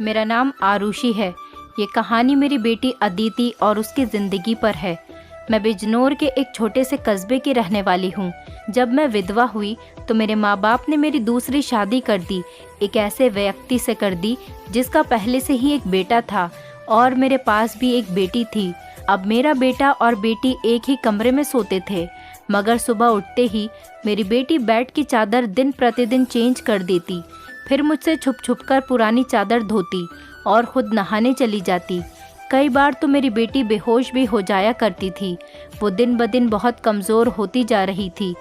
मेरा नाम आरुषि है। ये कहानी मेरी बेटी अदिति और उसकी ज़िंदगी पर है। मैं बिजनौर के एक छोटे से कस्बे की रहने वाली हूँ। जब मैं विधवा हुई तो मेरे माँ बाप ने मेरी दूसरी शादी कर दी। एक ऐसे व्यक्ति से कर दी जिसका पहले से ही एक बेटा था और मेरे पास भी एक बेटी थी। अब मेरा बेटा और बेटी एक ही कमरे में सोते थे, मगर सुबह उठते ही मेरी बेटी बेड की चादर दिन प्रतिदिन चेंज कर देती। फिर मुझसे छुप छुप कर पुरानी चादर धोती और खुद नहाने चली जाती। कई बार तो मेरी बेटी बेहोश भी हो जाया करती थी। वो दिन ब दिन बहुत कमज़ोर होती जा रही थी।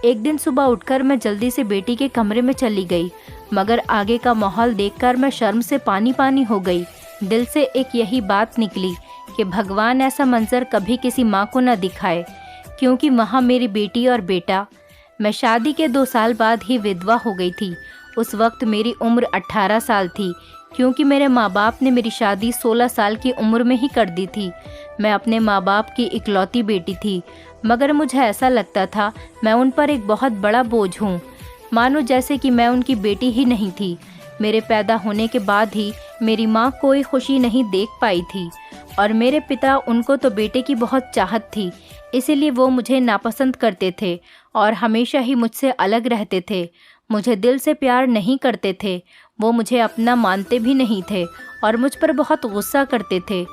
एक दिन सुबह उठकर मैं जल्दी से बेटी के कमरे में चली गई, मगर आगे का माहौल देखकर मैं शर्म से पानी पानी हो गई। दिल से एक यही बात निकली कि भगवान ऐसा मंजर कभी किसी माँ को न दिखाए, क्योंकि वहाँ मेरी बेटी और बेटा। मैं शादी के 2 साल बाद ही विधवा हो गई थी। उस वक्त मेरी उम्र 18 साल थी, क्योंकि मेरे माँ बाप ने मेरी शादी 16 साल की उम्र में ही कर दी थी। मैं अपने माँ बाप की इकलौती बेटी थी, मगर मुझे ऐसा लगता था मैं उन पर एक बहुत बड़ा बोझ हूँ, मानो जैसे कि मैं उनकी बेटी ही नहीं थी। मेरे पैदा होने के बाद ही मेरी माँ कोई खुशी नहीं देख पाई थी और मेरे पिता, उनको तो बेटे की बहुत चाहत थी, इसीलिए वो मुझे नापसंद करते थे और हमेशा ही मुझसे अलग रहते थे। मुझे दिल से प्यार नहीं करते थे। वो मुझे अपना मानते भी नहीं थे और मुझ पर बहुत गुस्सा करते थे।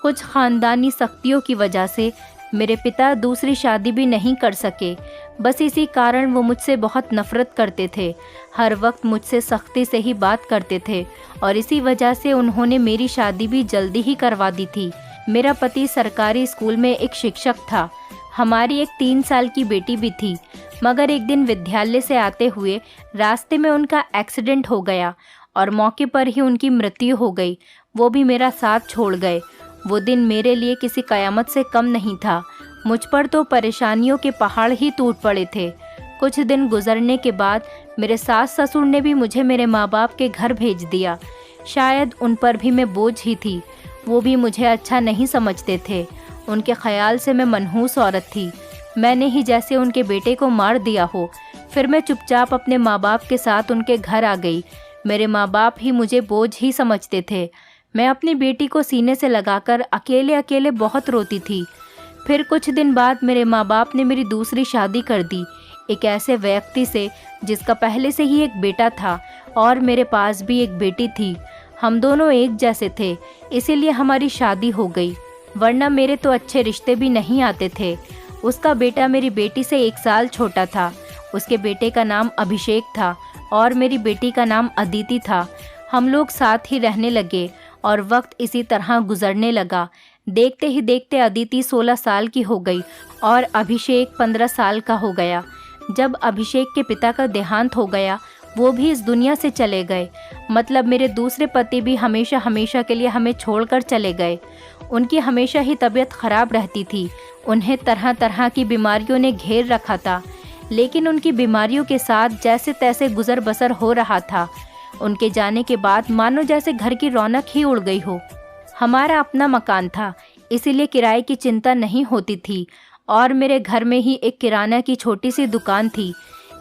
कुछ ख़ानदानी सख्तियों की वजह से मेरे पिता दूसरी शादी भी नहीं कर सके। बस इसी कारण वो मुझसे बहुत नफ़रत करते थे। हर वक्त मुझसे सख्ती से ही बात करते थे और इसी वजह से उन्होंने मेरी शादी भी जल्दी ही करवा दी थी। मेरा पति सरकारी स्कूल में एक शिक्षक था। हमारी एक 3 साल की बेटी भी थी, मगर एक दिन विद्यालय से आते हुए रास्ते में उनका एक्सीडेंट हो गया और मौके पर ही उनकी मृत्यु हो गई। वो भी मेरा साथ छोड़ गए। वो दिन मेरे लिए किसी कयामत से कम नहीं था। मुझ पर तो परेशानियों के पहाड़ ही टूट पड़े थे। कुछ दिन गुजरने के बाद मेरे सास ससुर ने भी मुझे मेरे माँ बाप के घर भेज दिया। शायद उन पर भी मैं बोझ ही थी। वो भी मुझे अच्छा नहीं समझते थे। उनके ख्याल से मैं मनहूस औरत थी। मैंने ही जैसे उनके बेटे को मार दिया हो। फिर मैं चुपचाप अपने माँ बाप के साथ उनके घर आ गई। मेरे माँ बाप ही मुझे बोझ ही समझते थे। मैं अपनी बेटी को सीने से लगाकर अकेले अकेले बहुत रोती थी। फिर कुछ दिन बाद मेरे माँ बाप ने मेरी दूसरी शादी कर दी, एक ऐसे व्यक्ति से जिसका पहले से ही एक बेटा था और मेरे पास भी एक बेटी थी। हम दोनों एक जैसे थे, इसीलिए हमारी शादी हो गई, वरना मेरे तो अच्छे रिश्ते भी नहीं आते थे। उसका बेटा मेरी बेटी से 1 साल छोटा था। उसके बेटे का नाम अभिषेक था और मेरी बेटी का नाम अदिति था। हम लोग साथ ही रहने लगे और वक्त इसी तरह गुजरने लगा। देखते ही देखते अदिति 16 साल की हो गई और अभिषेक 15 साल का हो गया। जब अभिषेक के पिता का देहांत हो गया, वो भी इस दुनिया से चले गए। मतलब मेरे दूसरे पति भी हमेशा हमेशा के लिए हमें छोड़कर चले गए। उनकी हमेशा ही तबीयत खराब रहती थी। उन्हें तरह तरह की बीमारियों ने घेर रखा था, लेकिन उनकी बीमारियों के साथ जैसे तैसे गुजर बसर हो रहा था। उनके जाने के बाद मानो जैसे घर की रौनक ही उड़ गई हो। हमारा अपना मकान था, इसीलिए किराए की चिंता नहीं होती थी और मेरे घर में ही एक किराना की छोटी सी दुकान थी।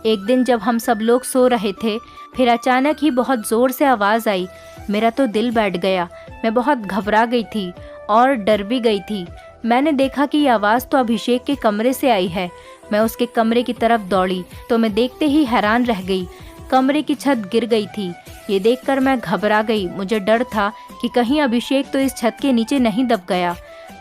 एक दिन जब हम सब लोग सो रहे थे, फिर अचानक ही बहुत ज़ोर से आवाज़ आई। मेरा तो दिल बैठ गया। मैं बहुत घबरा गई थी और डर भी गई थी। मैंने देखा कि ये आवाज़ तो अभिषेक के कमरे से आई है। मैं उसके कमरे की तरफ दौड़ी तो मैं देखते ही हैरान रह गई। कमरे की छत गिर गई थी। ये देखकर मैं घबरा गई। मुझे डर था कि कहीं अभिषेक तो इस छत के नीचे नहीं दब गया।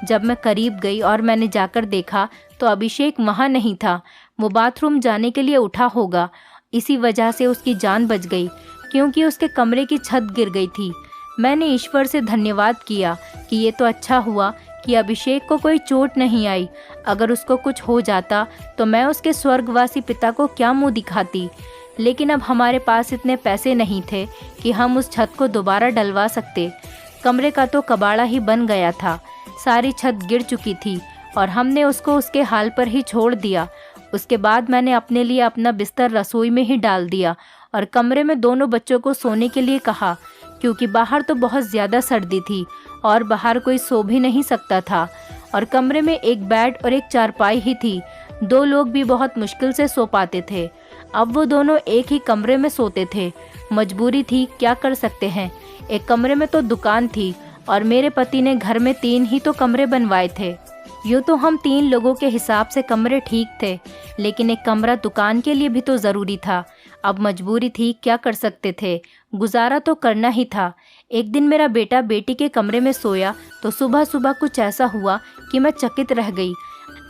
जब मैं करीब गई और मैंने जाकर देखा तो अभिषेक वहाँ नहीं था। वो बाथरूम जाने के लिए उठा होगा, इसी वजह से उसकी जान बच गई, क्योंकि उसके कमरे की छत गिर गई थी। मैंने ईश्वर से धन्यवाद किया कि ये तो अच्छा हुआ कि अभिषेक को कोई चोट नहीं आई। अगर उसको कुछ हो जाता तो मैं उसके स्वर्गवासी पिता को क्या मुंह दिखाती। लेकिन अब हमारे पास इतने पैसे नहीं थे कि हम उस छत को दोबारा डलवा सकते। कमरे का तो कबाड़ा ही बन गया था। सारी छत गिर चुकी थी और हमने उसको उसके हाल पर ही छोड़ दिया। उसके बाद मैंने अपने लिए अपना बिस्तर रसोई में ही डाल दिया और कमरे में दोनों बच्चों को सोने के लिए कहा, क्योंकि बाहर तो बहुत ज़्यादा सर्दी थी और बाहर कोई सो भी नहीं सकता था और कमरे में एक बेड और एक चारपाई ही थी। 2 लोग भी बहुत मुश्किल से सो पाते थे। अब वो दोनों एक ही कमरे में सोते थे। मजबूरी थी, क्या कर सकते हैं। एक कमरे में तो दुकान थी और मेरे पति ने घर में 3 ही तो कमरे बनवाए थे। यूँ तो हम 3 लोगों के हिसाब से कमरे ठीक थे, लेकिन एक कमरा दुकान के लिए भी तो ज़रूरी था। अब मजबूरी थी, क्या कर सकते थे, गुजारा तो करना ही था। एक दिन मेरा बेटा बेटी के कमरे में सोया तो सुबह सुबह कुछ ऐसा हुआ कि मैं चकित रह गई।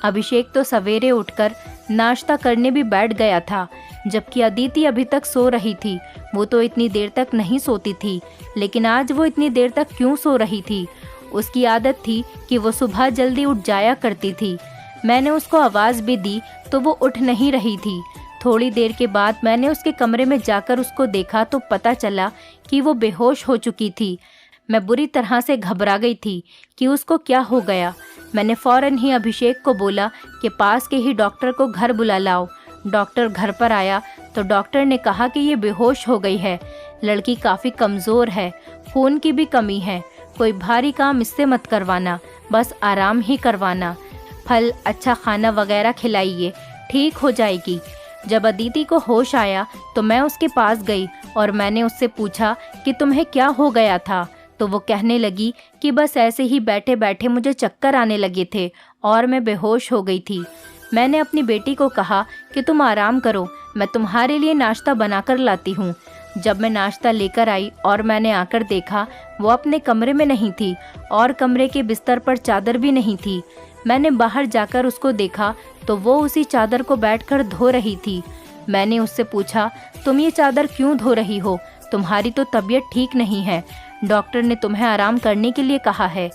अभिषेक तो सवेरे उठकर नाश्ता करने भी बैठ गया था, जबकि अदिति अभी तक सो रही थी। वो तो इतनी देर तक नहीं सोती थी, लेकिन आज वो इतनी देर तक क्यों सो रही थी? उसकी आदत थी कि वो सुबह जल्दी उठ जाया करती थी। मैंने उसको आवाज़ भी दी तो वो उठ नहीं रही थी। थोड़ी देर के बाद मैंने उसके कमरे में जाकर उसको देखा तो पता चला कि वो बेहोश हो चुकी थी। मैं बुरी तरह से घबरा गई थी कि उसको क्या हो गया। मैंने फ़ौरन ही अभिषेक को बोला कि पास के ही डॉक्टर को घर बुला लाओ। डॉक्टर घर पर आया तो डॉक्टर ने कहा कि ये बेहोश हो गई है। लड़की काफ़ी कमज़ोर है, खून की भी कमी है। कोई भारी काम इससे मत करवाना, बस आराम ही करवाना। फल, अच्छा खाना वगैरह खिलाइए, ठीक हो जाएगी। जब अदिति को होश आया तो मैं उसके पास गई और मैंने उससे पूछा कि तुम्हें क्या हो गया था। तो वो कहने लगी कि बस ऐसे ही बैठे बैठे मुझे चक्कर आने लगे थे और मैं बेहोश हो गई थी। मैंने अपनी बेटी को कहा कि तुम आराम करो, मैं तुम्हारे लिए नाश्ता बनाकर लाती हूँ। जब मैं नाश्ता लेकर आई और मैंने आकर देखा, वो अपने कमरे में नहीं थी और कमरे के बिस्तर पर चादर भी नहीं थी। मैंने बाहर जाकर उसको देखा तो वो उसी चादर को बैठकर धो रही थी। मैंने उससे पूछा, तुम ये चादर क्यों धो रही हो? तुम्हारी तो तबीयत ठीक नहीं है, डॉक्टर ने तुम्हें आराम करने के लिए कहा है।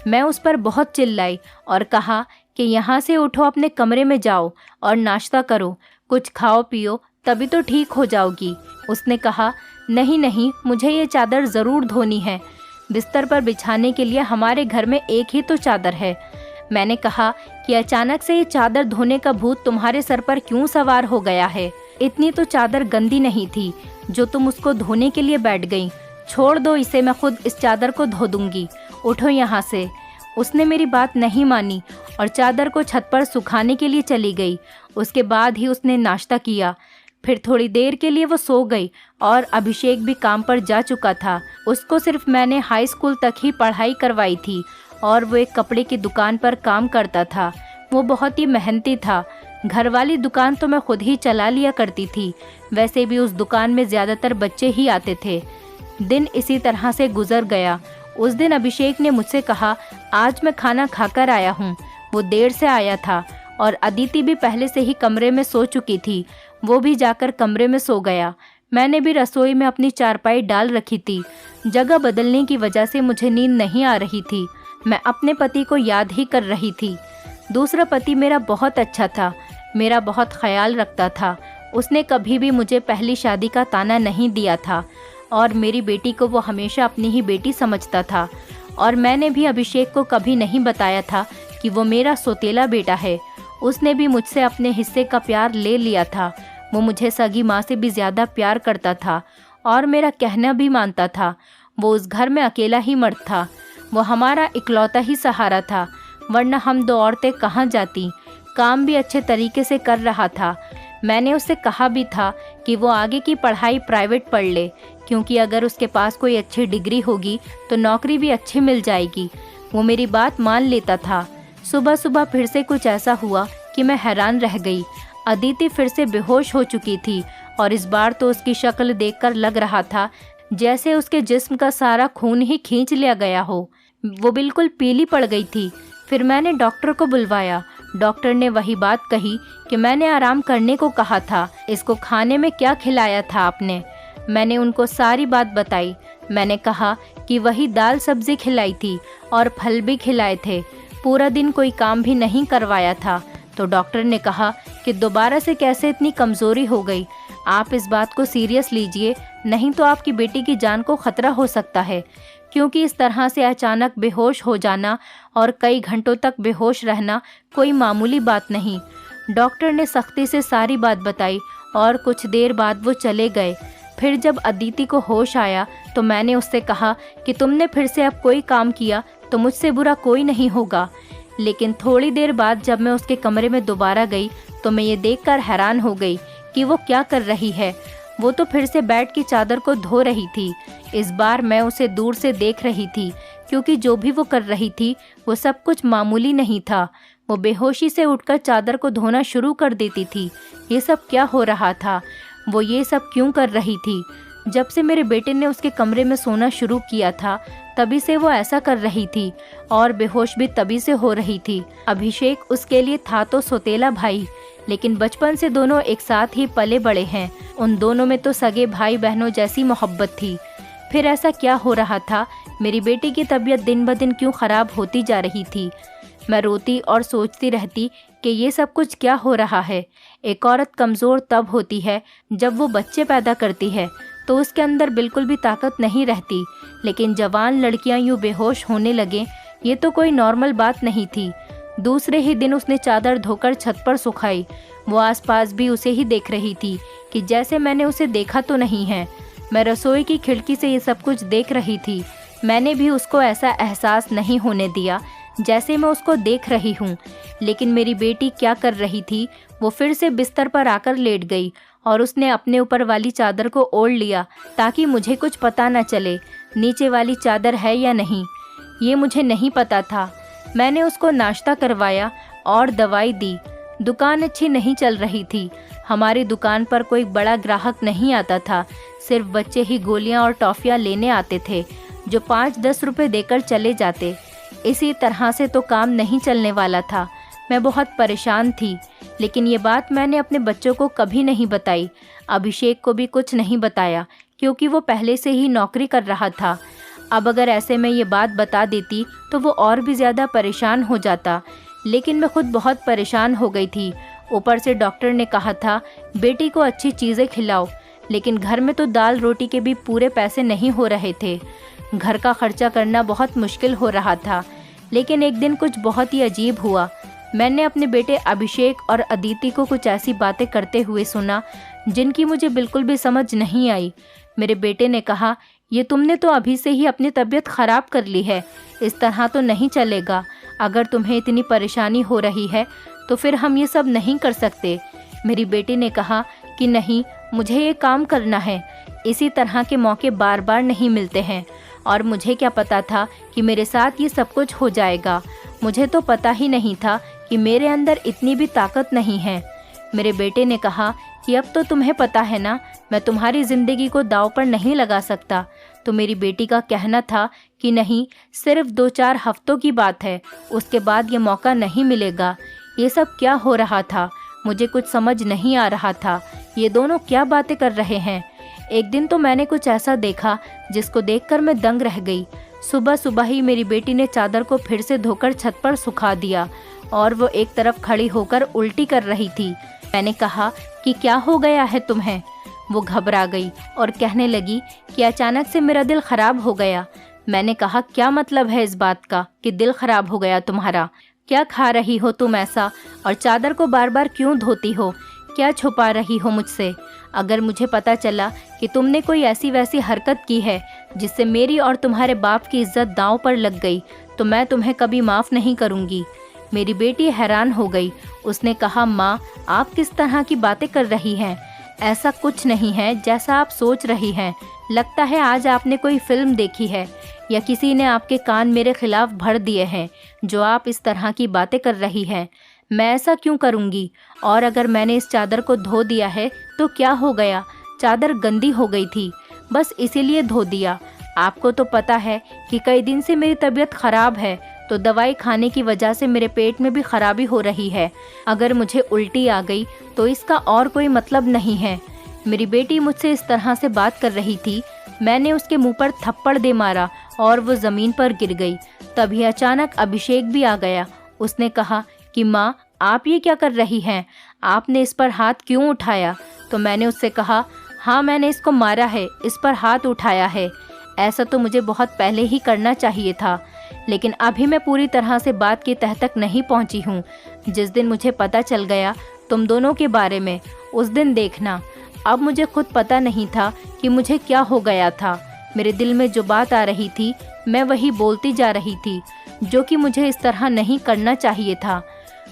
मैं उस पर बहुत चिल्लाई और कहा कि यहाँ से उठो, अपने कमरे में जाओ और नाश्ता करो, कुछ खाओ पियो, तभी तो ठीक हो जाओगी। उसने कहा, नहीं नहीं, मुझे ये चादर ज़रूर धोनी है। बिस्तर पर बिछाने के लिए हमारे घर में एक ही तो चादर है। मैंने कहा कि अचानक से ये चादर धोने का भूत तुम्हारे सर पर क्यों सवार हो गया है? इतनी तो चादर गंदी नहीं थी जो तुम उसको धोने के लिए बैठ गई। छोड़ दो इसे, मैं खुद इस चादर को धो दूंगी, उठो यहाँ से। उसने मेरी बात नहीं मानी और चादर को छत पर सुखाने के लिए चली गई। उसके बाद ही उसने नाश्ता किया। फिर थोड़ी देर के लिए वो सो गई और अभिषेक भी काम पर जा चुका था। उसको सिर्फ मैंने हाई स्कूल तक ही पढ़ाई करवाई थी और वो एक कपड़े की दुकान पर काम करता था। वो बहुत ही मेहनती था। घर वाली दुकान तो मैं खुद ही चला लिया करती थी। वैसे भी उस दुकान में ज़्यादातर बच्चे ही आते थे। दिन इसी तरह से गुजर गया। उस दिन अभिषेक ने मुझसे कहा, आज मैं खाना खाकर आया हूँ। वो देर से आया था और अदिति भी पहले से ही कमरे में सो चुकी थी। वो भी जाकर कमरे में सो गया। मैंने भी रसोई में अपनी चारपाई डाल रखी थी। जगह बदलने की वजह से मुझे नींद नहीं आ रही थी। मैं अपने पति को याद ही कर रही थी। दूसरा पति मेरा बहुत अच्छा था, मेरा बहुत ख्याल रखता था। उसने कभी भी मुझे पहली शादी का ताना नहीं दिया था और मेरी बेटी को वो हमेशा अपनी ही बेटी समझता था। और मैंने भी अभिषेक को कभी नहीं बताया था कि वो मेरा सौतेला बेटा है। उसने भी मुझसे अपने हिस्से का प्यार ले लिया था। वो मुझे सगी माँ से भी ज़्यादा प्यार करता था और मेरा कहना भी मानता था। वो उस घर में अकेला ही मर्द था। वो हमारा इकलौता ही सहारा था, वरना हम 2 औरतें कहाँ जाती। काम भी अच्छे तरीके से कर रहा था। मैंने उससे कहा भी था कि वो आगे की पढ़ाई प्राइवेट पढ़ ले, क्योंकि अगर उसके पास कोई अच्छी डिग्री होगी तो नौकरी भी अच्छी मिल जाएगी। वो मेरी बात मान लेता था। सुबह सुबह फिर से कुछ ऐसा हुआ कि मैं हैरान रह गई। अदिति फिर से बेहोश हो चुकी थी और इस बार तो उसकी शक्ल देखकर लग रहा था जैसे उसके जिस्म का सारा खून ही खींच लिया गया हो। वो बिल्कुल पीली पड़ गई थी। फिर मैंने डॉक्टर को बुलवाया। डॉक्टर ने वही बात कही कि मैंने आराम करने को कहा था। इसको खाने में क्या खिलाया था आपने? मैंने उनको सारी बात बताई। मैंने कहा कि वही दाल सब्जी खिलाई थी और फल भी खिलाए थे। पूरा दिन कोई काम भी नहीं करवाया था। तो डॉक्टर ने कहा कि दोबारा से कैसे इतनी कमज़ोरी हो गई। आप इस बात को सीरियस लीजिए, नहीं तो आपकी बेटी की जान को खतरा हो सकता है, क्योंकि इस तरह से अचानक बेहोश हो जाना और कई घंटों तक बेहोश रहना कोई मामूली बात नहीं। डॉक्टर ने सख्ती से सारी बात बताई और कुछ देर बाद वो चले गए। फिर जब अदिति को होश आया तो मैंने उससे कहा कि तुमने फिर से अब कोई काम किया तो मुझसे बुरा कोई नहीं होगा। लेकिन थोड़ी देर बाद जब मैं उसके कमरे में दोबारा गई तो मैं ये देखकर हैरान हो गई कि वो क्या कर रही है। वो तो फिर से बैठ के चादर को धो रही थी। इस बार मैं उसे दूर से देख रही थी, क्योंकि जो भी वो कर रही थी वो सब कुछ मामूली नहीं था। वो बेहोशी से उठकर चादर को धोना शुरू कर देती थी। ये सब क्या हो रहा था? वो ये सब क्यों कर रही थी? जब से मेरे बेटे ने उसके कमरे में सोना शुरू किया था तभी से वो ऐसा कर रही थी, और बेहोश भी तभी से हो रही थी। अभिषेक उसके लिए था तो सौतेला भाई, लेकिन बचपन से दोनों एक साथ ही पले बड़े हैं। उन दोनों में तो सगे भाई बहनों जैसी मोहब्बत थी। फिर ऐसा क्या हो रहा था? मेरी बेटी की तबीयत दिन ब दिन क्यों खराब होती जा रही थी? मैं रोती और सोचती रहती कि ये सब कुछ क्या हो रहा है। एक औरत कमज़ोर तब होती है जब वो बच्चे पैदा करती है, तो उसके अंदर बिल्कुल भी ताकत नहीं रहती। लेकिन जवान लड़कियां यूँ बेहोश होने लगें, ये तो कोई नॉर्मल बात नहीं थी। दूसरे ही दिन उसने चादर धोकर छत पर सुखाई। वो आसपास भी उसे ही देख रही थी कि जैसे मैंने उसे देखा तो नहीं है। मैं रसोई की खिड़की से ये सब कुछ देख रही थी। मैंने भी उसको ऐसा एहसास नहीं होने दिया जैसे मैं उसको देख रही हूँ। लेकिन मेरी बेटी क्या कर रही थी? वो फिर से बिस्तर पर आकर लेट गई और उसने अपने ऊपर वाली चादर को ओढ़ लिया ताकि मुझे कुछ पता न चले नीचे वाली चादर है या नहीं। ये मुझे नहीं पता था। मैंने उसको नाश्ता करवाया और दवाई दी। दुकान अच्छी नहीं चल रही थी। हमारी दुकान पर कोई बड़ा ग्राहक नहीं आता था। सिर्फ बच्चे ही गोलियां और टॉफ़ियां लेने आते थे, जो 5-10 रुपए देकर चले जाते। इसी तरह से तो काम नहीं चलने वाला था। मैं बहुत परेशान थी, लेकिन ये बात मैंने अपने बच्चों को कभी नहीं बताई। अभिषेक को भी कुछ नहीं बताया, क्योंकि वो पहले से ही नौकरी कर रहा था। अब अगर ऐसे में ये बात बता देती तो वो और भी ज़्यादा परेशान हो जाता। लेकिन मैं खुद बहुत परेशान हो गई थी। ऊपर से डॉक्टर ने कहा था बेटी को अच्छी चीज़ें खिलाओ, लेकिन घर में तो दाल रोटी के भी पूरे पैसे नहीं हो रहे थे। घर का खर्चा करना बहुत मुश्किल हो रहा था। लेकिन एक दिन कुछ बहुत ही अजीब हुआ। मैंने अपने बेटे अभिषेक और अदिति को कुछ ऐसी बातें करते हुए सुना जिनकी मुझे बिल्कुल भी समझ नहीं आई। मेरे बेटे ने कहा, ये तुमने तो अभी से ही अपनी तबीयत ख़राब कर ली है। इस तरह तो नहीं चलेगा। अगर तुम्हें इतनी परेशानी हो रही है तो फिर हम ये सब नहीं कर सकते। मेरी बेटी ने कहा कि नहीं, मुझे ये काम करना है। इसी तरह के मौके बार बार नहीं मिलते हैं, और मुझे क्या पता था कि मेरे साथ ये सब कुछ हो जाएगा। मुझे तो पता ही नहीं था कि मेरे अंदर इतनी भी ताकत नहीं है। मेरे बेटे ने कहा कि अब तो तुम्हें पता है ना, मैं तुम्हारी ज़िंदगी को दांव पर नहीं लगा सकता। तो मेरी बेटी का कहना था कि नहीं, सिर्फ 2-4 हफ्तों की बात है, उसके बाद ये मौका नहीं मिलेगा। ये सब क्या हो रहा था? मुझे कुछ समझ नहीं आ रहा था। ये दोनों क्या बातें कर रहे हैं? एक दिन तो मैंने कुछ ऐसा देखा जिसको देखकर मैं दंग रह गई। सुबह सुबह ही मेरी बेटी ने चादर को फिर से धोकर छत पर सुखा दिया और वो एक तरफ खड़ी होकर उल्टी कर रही थी। मैंने कहा कि क्या हो गया है तुम्हें? वो घबरा गई और कहने लगी कि अचानक से मेरा दिल खराब हो गया। मैंने कहा, क्या मतलब है इस बात का कि दिल खराब हो गया तुम्हारा? क्या खा रही हो तुम ऐसा, और चादर को बार बार क्यों धोती हो? क्या छुपा रही हो मुझसे? अगर मुझे पता चला कि तुमने कोई ऐसी वैसी हरकत की है जिससे मेरी और तुम्हारे बाप की इज्जत दांव पर लग गई तो मैं तुम्हें कभी माफ़ नहीं करूँगी। मेरी बेटी हैरान हो गई। उसने कहा, माँ, आप किस तरह की बातें कर रही हैं? ऐसा कुछ नहीं है जैसा आप सोच रही हैं। लगता है आज आपने कोई फिल्म देखी है या किसी ने आपके कान मेरे खिलाफ भर दिए हैं जो आप इस तरह की बातें कर रही हैं। मैं ऐसा क्यों करूँगी? और अगर मैंने इस चादर को धो दिया है तो क्या हो गया? चादर गंदी हो गई थी, बस इसीलिए धो दिया। आपको तो पता है कि कई दिन से मेरी तबीयत ख़राब है, तो दवाई खाने की वजह से मेरे पेट में भी खराबी हो रही है। अगर मुझे उल्टी आ गई तो इसका और कोई मतलब नहीं है। मेरी बेटी मुझसे इस तरह से बात कर रही थी। मैंने उसके मुंह पर थप्पड़ दे मारा और वो ज़मीन पर गिर गई। तभी अचानक अभिषेक भी आ गया। उसने कहा कि माँ, आप ये क्या कर रही हैं? आपने इस पर हाथ क्यों उठाया? तो मैंने उससे कहा, हाँ, मैंने इसको मारा है, इस पर हाथ उठाया है। ऐसा तो मुझे बहुत पहले ही करना चाहिए था, लेकिन अभी मैं पूरी तरह से बात की तह तक नहीं पहुंची हूँ। जिस दिन मुझे पता चल गया तुम दोनों के बारे में, उस दिन देखना। अब मुझे खुद पता नहीं था कि मुझे क्या हो गया था। मेरे दिल में जो बात आ रही थी मैं वही बोलती जा रही थी, जो कि मुझे इस तरह नहीं करना चाहिए था।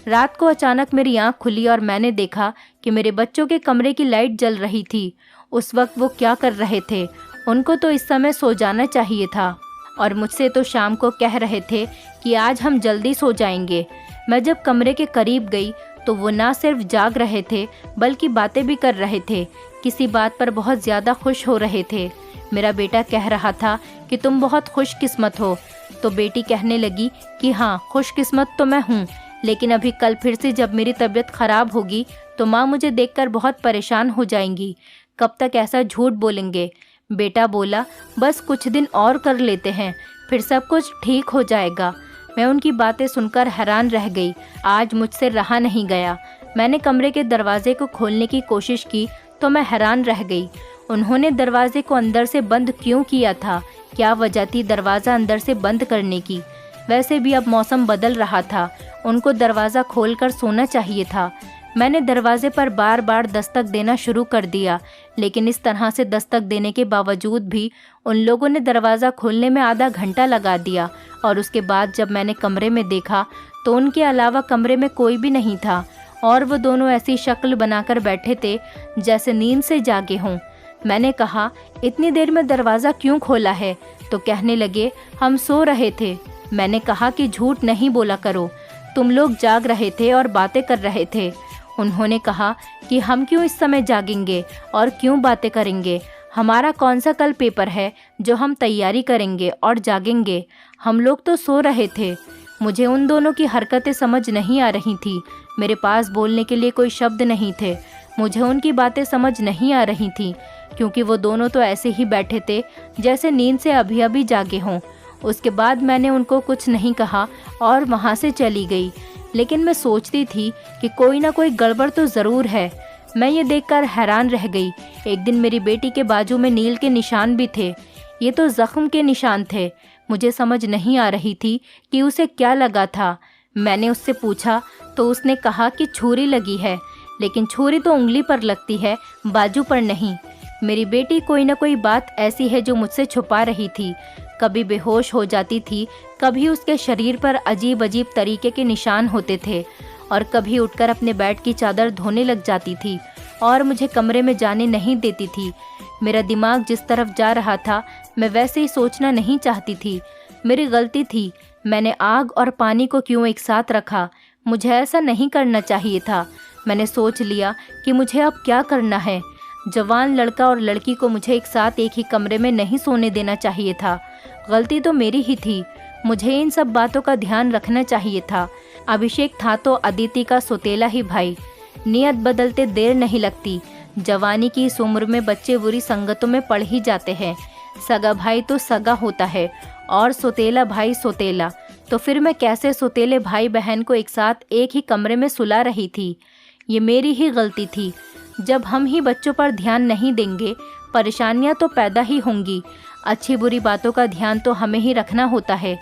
रात को अचानक मेरी आँख खुली और मैंने देखा कि मेरे बच्चों के कमरे की लाइट जल रही थी। उस वक्त वो क्या कर रहे थे? उनको तो इस समय सो जाना चाहिए था और मुझसे तो शाम को कह रहे थे कि आज हम जल्दी सो जाएंगे। मैं जब कमरे के करीब गई तो वो ना सिर्फ जाग रहे थे बल्कि बातें भी कर रहे थे। किसी बात पर बहुत ज़्यादा खुश हो रहे थे। मेरा बेटा कह रहा था कि तुम बहुत खुशकिस्मत हो, तो बेटी कहने लगी कि हाँ, खुशकिस्मत तो मैं हूँ, लेकिन अभी कल फिर से जब मेरी तबीयत ख़राब होगी तो माँ मुझे देखकर बहुत परेशान हो जाएंगी। कब तक ऐसा झूठ बोलेंगे? बेटा बोला, बस कुछ दिन और कर लेते हैं, फिर सब कुछ ठीक हो जाएगा। मैं उनकी बातें सुनकर हैरान रह गई। आज मुझसे रहा नहीं गया। मैंने कमरे के दरवाजे को खोलने की कोशिश की तो मैं हैरान रह गई। उन्होंने दरवाजे को अंदर से बंद क्यों किया था? क्या वजह थी दरवाज़ा अंदर से बंद करने की? वैसे भी अब मौसम बदल रहा था, उनको दरवाज़ा खोलकर सोना चाहिए था। मैंने दरवाजे पर बार बार दस्तक देना शुरू कर दिया, लेकिन इस तरह से दस्तक देने के बावजूद भी उन लोगों ने दरवाज़ा खोलने में आधा घंटा लगा दिया। और उसके बाद जब मैंने कमरे में देखा तो उनके अलावा कमरे में कोई भी नहीं था और वो दोनों ऐसी शक्ल बनाकर बैठे थे जैसे नींद से जागे हों। मैंने कहा, इतनी देर में दरवाज़ा क्यों खोला है? तो कहने लगे, हम सो रहे थे। मैंने कहा कि झूठ नहीं बोला करो, तुम लोग जाग रहे थे और बातें कर रहे थे। उन्होंने कहा कि हम क्यों इस समय जागेंगे और क्यों बातें करेंगे? हमारा कौन सा कल पेपर है जो हम तैयारी करेंगे और जागेंगे? हम लोग तो सो रहे थे। मुझे उन दोनों की हरकतें समझ नहीं आ रही थी। मेरे पास बोलने के लिए कोई शब्द नहीं थे। मुझे उनकी बातें समझ नहीं आ रही थी क्योंकि वो दोनों तो ऐसे ही बैठे थे जैसे नींद से अभी अभी जागे हों। उसके बाद मैंने उनको कुछ नहीं कहा और वहाँ से चली गई। लेकिन मैं सोचती थी कि कोई ना कोई गड़बड़ तो ज़रूर है। मैं ये देखकर हैरान रह गई। एक दिन मेरी बेटी के बाजू में नील के निशान भी थे। ये तो ज़ख्म के निशान थे। मुझे समझ नहीं आ रही थी कि उसे क्या लगा था। मैंने उससे पूछा तो उसने कहा कि छुरी लगी है, लेकिन छुरी तो उंगली पर लगती है, बाजू पर नहीं। मेरी बेटी कोई ना कोई बात ऐसी है जो मुझसे छुपा रही थी। कभी बेहोश हो जाती थी, कभी उसके शरीर पर अजीब अजीब तरीके के निशान होते थे और कभी उठकर अपने बेड की चादर धोने लग जाती थी और मुझे कमरे में जाने नहीं देती थी। मेरा दिमाग जिस तरफ जा रहा था मैं वैसे ही सोचना नहीं चाहती थी। मेरी गलती थी। मैंने आग और पानी को क्यों एक साथ रखा? मुझे ऐसा नहीं करना चाहिए था। मैंने सोच लिया कि मुझे अब क्या करना है। जवान लड़का और लड़की को मुझे एक साथ एक ही कमरे में नहीं सोने देना चाहिए था। गलती तो मेरी ही थी। मुझे इन सब बातों का ध्यान रखना चाहिए था। अभिषेक था तो अदिति का सौतेला ही भाई। नियत बदलते देर नहीं लगती। जवानी की इस उम्र में बच्चे बुरी संगतों में पड़ ही जाते हैं। सगा भाई तो सगा होता है और सौतेला भाई सौतेला। तो फिर मैं कैसे सौतेले भाई बहन को एक साथ एक ही कमरे में सुला रही थी? ये मेरी ही गलती थी। जब हम ही बच्चों पर ध्यान नहीं देंगे, परेशानियां तो पैदा ही होंगी। अच्छी बुरी बातों का ध्यान तो हमें ही रखना होता है।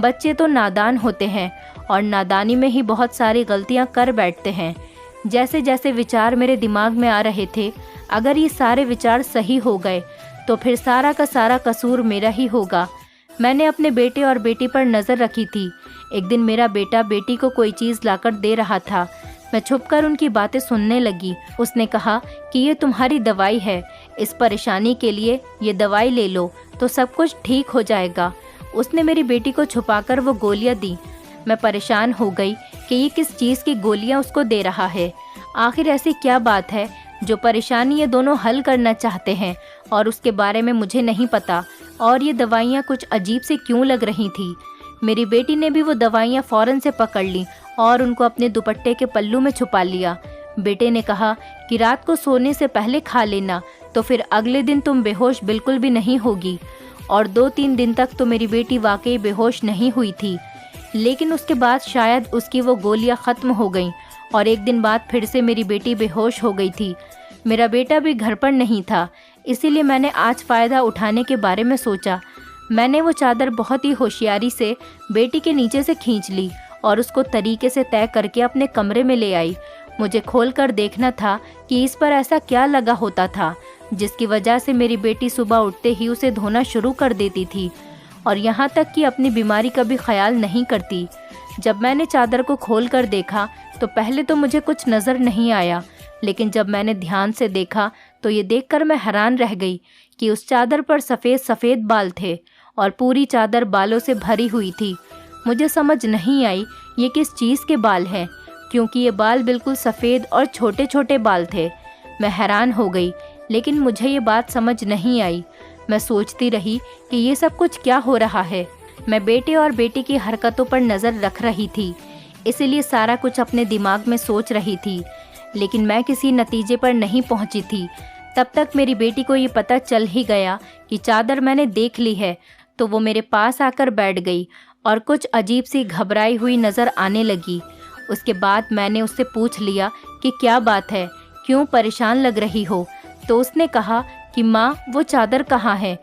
बच्चे तो नादान होते हैं और नादानी में ही बहुत सारी गलतियां कर बैठते हैं। जैसे जैसे विचार मेरे दिमाग में आ रहे थे, अगर ये सारे विचार सही हो गए तो फिर सारा का सारा कसूर मेरा ही होगा। मैंने अपने बेटे और बेटी पर नज़र रखी थी। एक दिन मेरा बेटा बेटी को कोई चीज़ लाकर दे रहा था। मैं छुपकर उनकी बातें सुनने लगी। उसने कहा कि ये तुम्हारी दवाई है, इस परेशानी के लिए ये दवाई ले लो तो सब कुछ ठीक हो जाएगा। उसने मेरी बेटी को छुपाकर वो गोलियां दी। मैं परेशान हो गई कि ये किस चीज़ की गोलियां उसको दे रहा है। आखिर ऐसी क्या बात है जो परेशानी ये दोनों हल करना चाहते हैं और उसके बारे में मुझे नहीं पता। और ये दवाइयाँ कुछ अजीब से क्यों लग रही थी। मेरी बेटी ने भी वो दवाइयाँ फ़ौरन से पकड़ ली और उनको अपने दुपट्टे के पल्लू में छुपा लिया। बेटे ने कहा कि रात को सोने से पहले खा लेना, तो फिर अगले दिन तुम बेहोश बिल्कुल भी नहीं होगी। और 2-3 दिन तक तो मेरी बेटी वाकई बेहोश नहीं हुई थी, लेकिन उसके बाद शायद उसकी वो गोलियां ख़त्म हो गईं और एक दिन बाद फिर से मेरी बेटी बेहोश हो गई थी। मेरा बेटा भी घर पर नहीं था, इसीलिए मैंने आज फ़ायदा उठाने के बारे में सोचा। मैंने वो चादर बहुत ही होशियारी से बेटी के नीचे से खींच ली और उसको तरीके से तय करके अपने कमरे में ले आई। मुझे खोलकर देखना था कि इस पर ऐसा क्या लगा होता था जिसकी वजह से मेरी बेटी सुबह उठते ही उसे धोना शुरू कर देती थी और यहाँ तक कि अपनी बीमारी का भी ख्याल नहीं करती। जब मैंने चादर को खोलकर देखा तो पहले तो मुझे कुछ नज़र नहीं आया, लेकिन जब मैंने ध्यान से देखा तो ये देखकर मैं हैरान रह गई कि उस चादर पर सफ़ेद सफ़ेद बाल थे और पूरी चादर बालों से भरी हुई थी। मुझे समझ नहीं आई ये किस चीज़ के बाल हैं, क्योंकि ये बाल बिल्कुल सफ़ेद और छोटे छोटे बाल थे। मैं हैरान हो गई, लेकिन मुझे ये बात समझ नहीं आई। मैं सोचती रही कि ये सब कुछ क्या हो रहा है। मैं बेटे और बेटी की हरकतों पर नज़र रख रही थी, इसीलिए सारा कुछ अपने दिमाग में सोच रही थी, लेकिन मैं किसी नतीजे पर नहीं पहुंची थी। तब तक मेरी बेटी को ये पता चल ही गया कि चादर मैंने देख ली है, तो वो मेरे पास आकर बैठ गई और कुछ अजीब सी घबराई हुई नज़र आने लगी। उसके बाद मैंने उससे पूछ लिया कि क्या बात है, क्यों परेशान लग रही हो। तो उसने कहा कि माँ, वो चादर कहाँ है।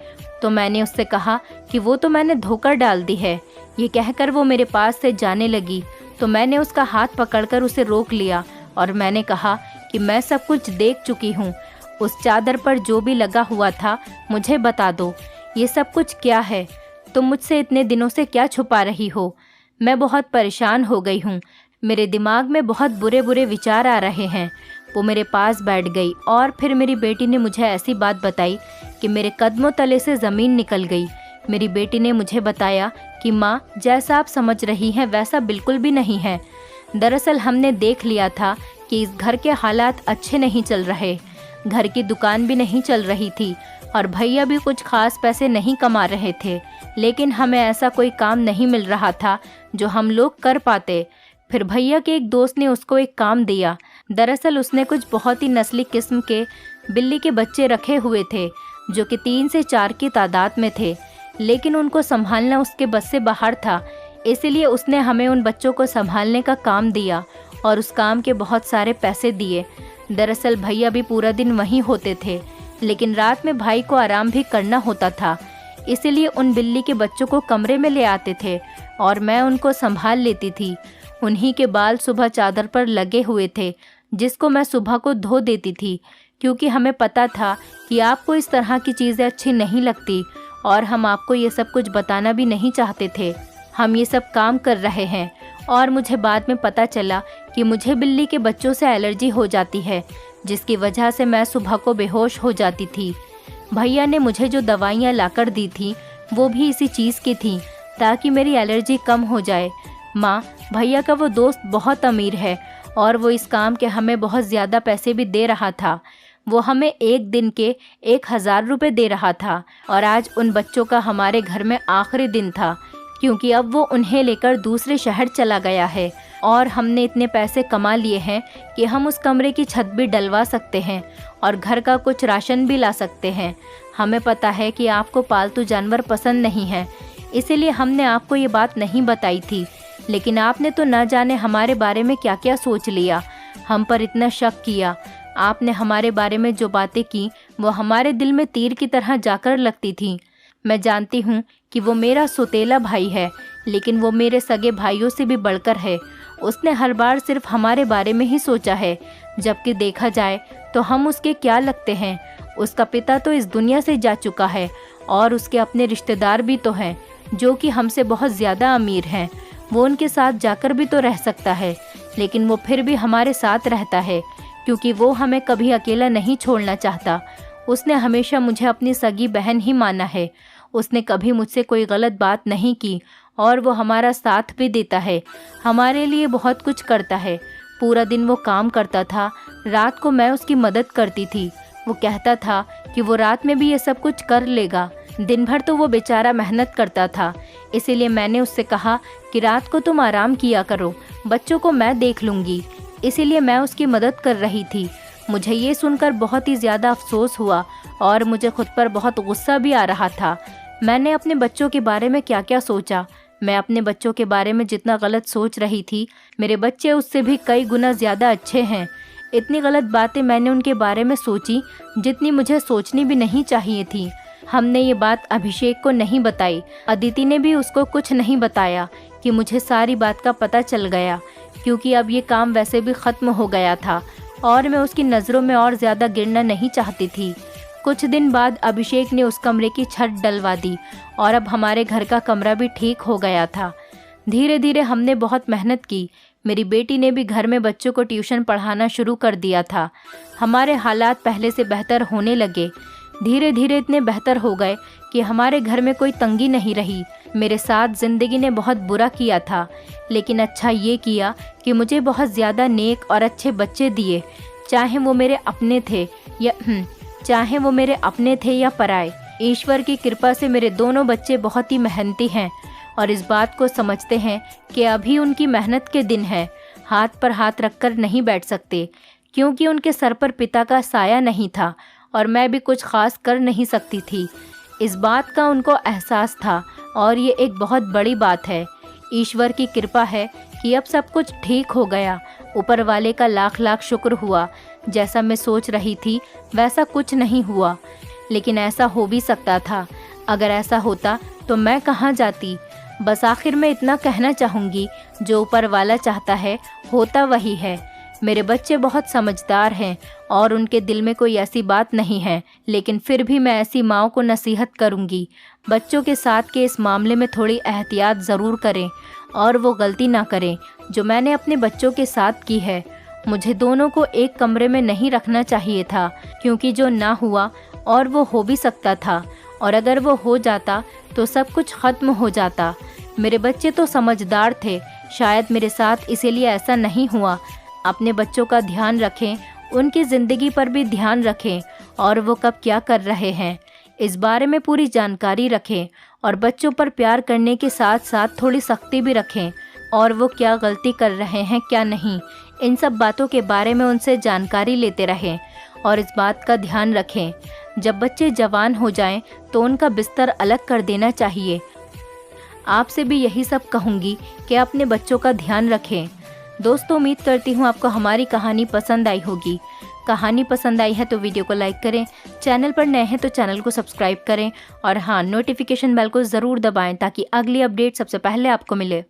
तो मैंने उससे कहा कि वो तो मैंने धोकर डाल दी है। ये कहकर वो मेरे पास से जाने लगी, तो मैंने उसका हाथ पकड़कर उसे रोक लिया और मैंने कहा कि मैं सब कुछ देख चुकी हूँ। उस चादर पर जो भी लगा हुआ था मुझे बता दो, ये सब कुछ क्या है? तुम मुझसे इतने दिनों से क्या छुपा रही हो? मैं बहुत परेशान हो गई हूँ, मेरे दिमाग में बहुत बुरे बुरे विचार आ रहे हैं। वो मेरे पास बैठ गई और फिर मेरी बेटी ने मुझे ऐसी बात बताई कि मेरे कदमों तले से ज़मीन निकल गई। मेरी बेटी ने मुझे बताया कि माँ, जैसा आप समझ रही हैं वैसा बिल्कुल भी नहीं है। दरअसल हमने देख लिया था कि इस घर के हालात अच्छे नहीं चल रहे। घर की दुकान भी नहीं चल रही थी और भैया भी कुछ खास पैसे नहीं कमा रहे थे, लेकिन हमें ऐसा कोई काम नहीं मिल रहा था जो हम लोग कर पाते। फिर भैया के एक दोस्त ने उसको एक काम दिया। दरअसल उसने कुछ बहुत ही नस्ली किस्म के बिल्ली के बच्चे रखे हुए थे, जो कि 3 से 4 की तादाद में थे, लेकिन उनको संभालना उसके बस से बाहर था। इसलिए उसने हमें उन बच्चों को संभालने का काम दिया और उस काम के बहुत सारे पैसे दिए। दरअसल भैया भी पूरा दिन वहीं होते थे, लेकिन रात में भाई को आराम भी करना होता था, इसलिए उन बिल्ली के बच्चों को कमरे में ले आते थे और मैं उनको संभाल लेती थी। उन्हीं के बाल सुबह चादर पर लगे हुए थे, जिसको मैं सुबह को धो देती थी, क्योंकि हमें पता था कि आपको इस तरह की चीज़ें अच्छी नहीं लगती और हम आपको ये सब कुछ बताना भी नहीं चाहते थे। हम ये सब काम कर रहे हैं और मुझे बाद में पता चला कि मुझे बिल्ली के बच्चों से एलर्जी हो जाती है, जिसकी वजह से मैं सुबह को बेहोश हो जाती थी। भैया ने मुझे जो दवाइयाँ लाकर दी थी वो भी इसी चीज़ की थी, ताकि मेरी एलर्जी कम हो जाए। माँ, भैया का वो दोस्त बहुत अमीर है और वो इस काम के हमें बहुत ज़्यादा पैसे भी दे रहा था। वो हमें एक दिन के 1000 रुपये दे रहा था और आज उन बच्चों का हमारे घर में आखिरी दिन था, क्योंकि अब वो उन्हें लेकर दूसरे शहर चला गया है और हमने इतने पैसे कमा लिए हैं कि हम उस कमरे की छत भी डलवा सकते हैं और घर का कुछ राशन भी ला सकते हैं। हमें पता है कि आपको पालतू जानवर पसंद नहीं है, इसीलिए हमने आपको ये बात नहीं बताई थी, लेकिन आपने तो न जाने हमारे बारे में क्या क्या सोच लिया, हम पर इतना शक किया। आपने हमारे बारे में जो बातें की वो हमारे दिल में तीर की तरह जाकर लगती थी। मैं जानती हूँ कि वो मेरा सौतेला भाई है, लेकिन वो मेरे सगे भाइयों से भी बढ़कर है। उसने हर बार सिर्फ हमारे बारे में ही सोचा है, जबकि देखा जाए तो हम उसके क्या लगते हैं। उसका पिता तो इस दुनिया से जा चुका है और उसके अपने रिश्तेदार भी तो हैं, जो कि हमसे बहुत ज़्यादा अमीर हैं। वो उनके साथ जाकर भी तो रह सकता है, लेकिन वो फिर भी हमारे साथ रहता है, क्योंकि वो हमें कभी अकेला नहीं छोड़ना चाहता। उसने हमेशा मुझे अपनी सगी बहन ही माना है। उसने कभी मुझसे कोई गलत बात नहीं की और वो हमारा साथ भी देता है, हमारे लिए बहुत कुछ करता है। पूरा दिन वो काम करता था, रात को मैं उसकी मदद करती थी। वो कहता था कि वो रात में भी ये सब कुछ कर लेगा, दिन भर तो वो बेचारा मेहनत करता था। इसीलिए मैंने उससे कहा कि रात को तुम आराम किया करो, बच्चों को मैं देख लूँगी। इसीलिए मैं उसकी मदद कर रही थी। मुझे ये सुनकर बहुत ही ज़्यादा अफसोस हुआ और मुझे खुद पर बहुत गुस्सा भी आ रहा था। मैंने अपने बच्चों के बारे में क्या क्या सोचा। मैं अपने बच्चों के बारे में जितना गलत सोच रही थी, मेरे बच्चे उससे भी कई गुना ज़्यादा अच्छे हैं। इतनी गलत बातें मैंने उनके बारे में सोची जितनी मुझे सोचनी भी नहीं चाहिए थी। हमने ये बात अभिषेक को नहीं बताई, अदिति ने भी उसको कुछ नहीं बताया कि मुझे सारी बात का पता चल गया, क्योंकि अब ये काम वैसे भी ख़त्म हो गया था और मैं उसकी नज़रों में और ज़्यादा गिरना नहीं चाहती थी। कुछ दिन बाद अभिषेक ने उस कमरे की छत डलवा दी और अब हमारे घर का कमरा भी ठीक हो गया था। धीरे धीरे हमने बहुत मेहनत की। मेरी बेटी ने भी घर में बच्चों को ट्यूशन पढ़ाना शुरू कर दिया था। हमारे हालात पहले से बेहतर होने लगे। धीरे धीरे इतने बेहतर हो गए कि हमारे घर में कोई तंगी नहीं रही। मेरे साथ ज़िंदगी ने बहुत बुरा किया था, लेकिन अच्छा ये किया कि मुझे बहुत ज़्यादा नेक और अच्छे बच्चे दिए, चाहे वो मेरे अपने थे या पराए। ईश्वर की कृपा से मेरे दोनों बच्चे बहुत ही मेहनती हैं और इस बात को समझते हैं कि अभी उनकी मेहनत के दिन हैं। हाथ पर हाथ रखकर नहीं बैठ सकते, क्योंकि उनके सर पर पिता का साया नहीं था और मैं भी कुछ खास कर नहीं सकती थी। इस बात का उनको एहसास था और ये एक बहुत बड़ी बात है। ईश्वर की कृपा है कि अब सब कुछ ठीक हो गया। ऊपर वाले का लाख लाख शुक्र हुआ। जैसा मैं सोच रही थी वैसा कुछ नहीं हुआ, लेकिन ऐसा हो भी सकता था। अगर ऐसा होता तो मैं कहाँ जाती। बस आखिर में इतना कहना चाहूँगी, जो ऊपर वाला चाहता है होता वही है। मेरे बच्चे बहुत समझदार हैं और उनके दिल में कोई ऐसी बात नहीं है, लेकिन फिर भी मैं ऐसी माँओं को नसीहत करूँगी, बच्चों के साथ के इस मामले में थोड़ी एहतियात ज़रूर करें और वो गलती ना करें जो मैंने अपने बच्चों के साथ की है। मुझे दोनों को एक कमरे में नहीं रखना चाहिए था, क्योंकि जो ना हुआ और वो हो भी सकता था, और अगर वो हो जाता तो सब कुछ ख़त्म हो जाता। मेरे बच्चे तो समझदार थे, शायद मेरे साथ इसीलिए ऐसा नहीं हुआ। अपने बच्चों का ध्यान रखें, उनकी ज़िंदगी पर भी ध्यान रखें और वो कब क्या कर रहे हैं इस बारे में पूरी जानकारी रखें, और बच्चों पर प्यार करने के साथ साथ थोड़ी सख्ती भी रखें, और वो क्या गलती कर रहे हैं क्या नहीं, इन सब बातों के बारे में उनसे जानकारी लेते रहें। और इस बात का ध्यान रखें, जब बच्चे जवान हो जाएं तो उनका बिस्तर अलग कर देना चाहिए। आपसे भी यही सब कहूँगी कि अपने बच्चों का ध्यान रखें। दोस्तों, उम्मीद करती हूँ आपको हमारी कहानी पसंद आई होगी। कहानी पसंद आई है तो वीडियो को लाइक करें, चैनल पर नए हैं तो चैनल को सब्सक्राइब करें, और हाँ, नोटिफिकेशन बेल को ज़रूर दबाएं ताकि अगली अपडेट सबसे पहले आपको मिले।